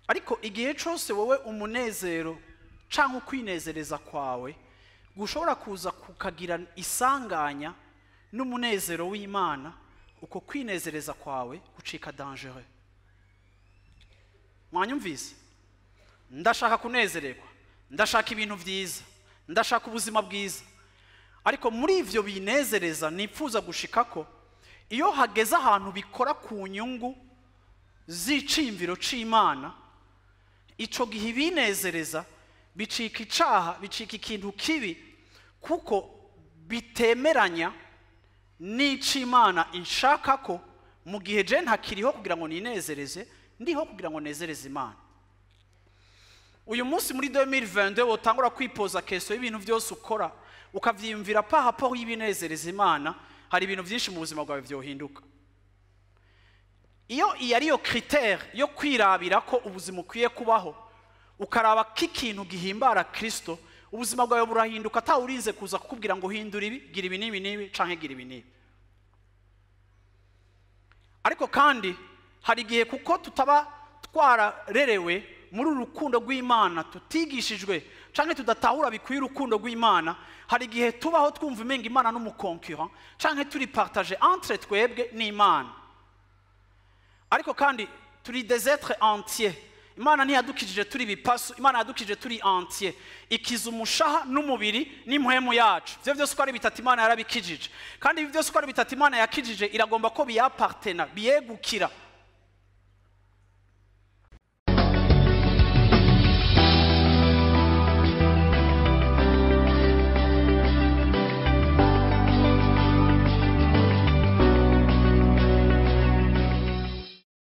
ariko igihe cyose wowe umunezero cyangwa kwinezereza kwawe gushobora kuza kukagira isanganya n'umunezero w'Imana, uko kwinezereza kwawe gucika dangereux. Mwanyumvise? Ndashaka kunezererwa, ndashaka ibintu byiza, ndashaka ubuzima bwiza, ariko muri ivyo binezereza nipfuza gushikako iyo hageze ahantu bikora ku nyungu z'icimviro c'Imana, ico gihe binezereza bicika icaha, bicika ikintu kibi, kuko bitemeranya n'ic'Imana inshaka ko mu gihe je ntakiriho kugira ngo ninezereze, ndiho kugira ngo nezereze Imana. Uyu munsi muri 2022 wotangura kwipoza keso y'ibintu byose ukora ukavyiyumvira pa rapport y'ibinezereza Imana, hari ibintu byinshi mu buzima bwawe byohinduka. Iyo iyariyo critère yo kwirabira ko ubuzima ukwiye kubaho, ukaraba k'ikintu gihimbara Kristo, ubuzima bwawe burahinduka atawurinze kuza kukubwira ngo hindura ibi, gira ibi n'ibi n'ibi canke gira ibi n'ibi. Ariko kandi hari igihe kuko tutaba twararerewe muri urukundo rw'Imana, tutigishijwe canke tudatahura bikwiye urukundo rw'Imana, hari igihe tubaho twumva imenga Imana n'umukonkurrent canke turi partager entre twebwe n'Imana. Ariko kandi turi des êtres entiers. Imana ntiyadukijije turi bipasu, Imana yadukijije turi entier. Ikiza umushaha n'umubiri n'impwemu yacu. Ivyo byose uko ari bitatu Imana yarabikijije. Kandi ivyo byose uko ari bitatu Imana yakijije iragomba ko biyapartena, biyegukira